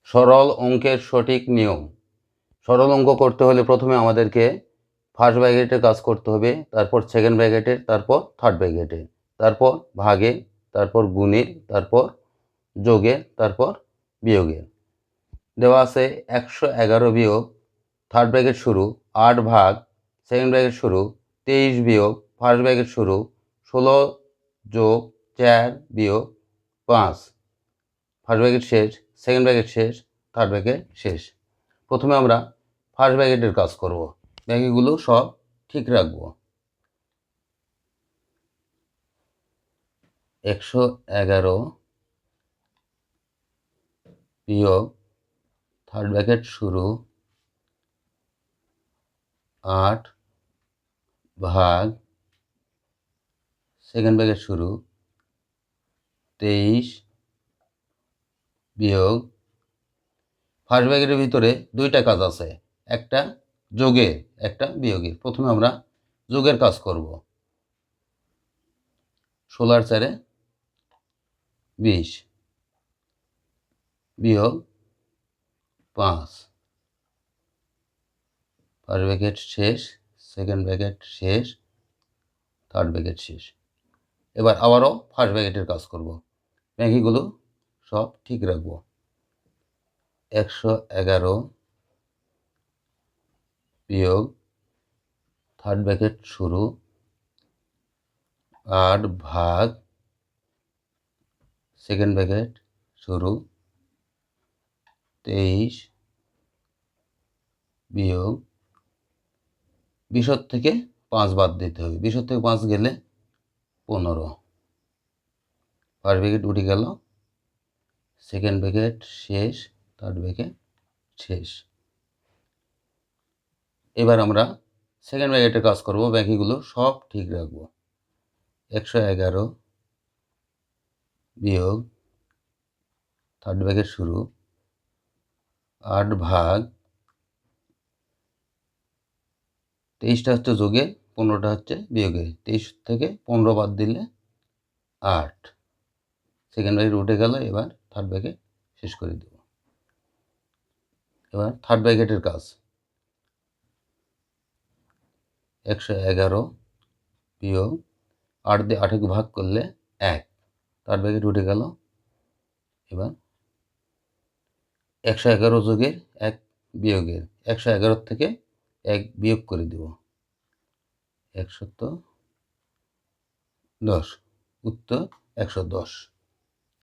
সরল অঙ্কের সঠিক নিয়ম। সরল অঙ্ক করতে হলে প্রথমে আমাদেরকে ফার্স্ট ব্র্যাকেটের কাজ করতে হবে, তারপর সেকেন্ড ব্র্যাকেটের, তারপর থার্ড ব্র্যাকেটের, তারপর ভাগে, তারপর গুণের, তারপর যোগের, তারপর বিয়োগের। দেওয়া আছে 111 বিয়োগ থার্ড ব্র্যাকেট শুরু 8 ভাগ সেকেন্ড ব্র্যাকেট শুরু 23 বিয়োগ ফার্স্ট ব্র্যাকেট শুরু 16 যোগ 4 বিয়োগ 5 ফার্স্ট ব্র্যাকেট শেষ, সেকেন্ড ব্র্যাকেট শেষ, থার্ড ব্র্যাকেট শেষ। প্রথমে আমরা ফার্স্ট ব্র্যাকেটের কাজ করব। ব্র্যাকেটগুলো সব ঠিক রাখব। 111 বিয়োগ থার্ড ব্র্যাকেট শুরু 8 ভাগ সেকেন্ড ব্র্যাকেট শুরু 23 বিয়োগ ফার্স্ট ব্র্যাকেটের ভিতরে দুইটা কাজ আছে, একটা যোগের, একটা বিয়োগের। প্রথমে আমরা যোগের কাজ করব। 16 আর 4 20 বিয়োগ 5 ফার্স্ট ব্র্যাকেট শেষ, সেকেন্ড ব্র্যাকেট শেষ, থার্ড ব্র্যাকেট শেষ। এবার আবারও ফার্স্ট ব্র্যাকেটের কাজ করব। ব্র্যাকেটগুলো সব ঠিক রাখব। 111 বিয়োগ থার্ড ব্র্যাকেট শুরু 8 ভাগ সেকেন্ড ব্র্যাকেট শুরু 23 বিয়োগ 20 থেকে 5 বাদ দিতে হবে। 20 থেকে 5 গেলে 15। ফার্স্ট ব্র্যাকেট উঠে গেল, সেকেন্ড ব্র্যাকেট শেষ, থার্ড ব্র্যাকেট শেষ। এবার আমরা সেকেন্ড ব্র্যাকেটের কাজ করব। ব্র্যাকেটগুলো সব ঠিক রাখব। 111 বিয়োগ থার্ড ব্র্যাকেট শুরু 8 ভাগ 23টা হচ্ছে যোগে, 15টা হচ্ছে বিয়োগে। 23 থেকে 15 বাদ দিলে 8। সেকেন্ড ব্র্যাকেট উঠে গেল, এবার থার্ড ব্র্যাকেট শেষ করে দেব। এবার থার্ড ব্র্যাকেটের কাজ। 111 বিয়োগ 8 দিয়ে 8 ভাগ করলে 1, থার্ড ব্র্যাকেট উঠে গেল। এবার 111 যোগের 1 বিয়োগের, 111 থেকে 1 বিয়োগ করে দেব। 110, উত্তর 110।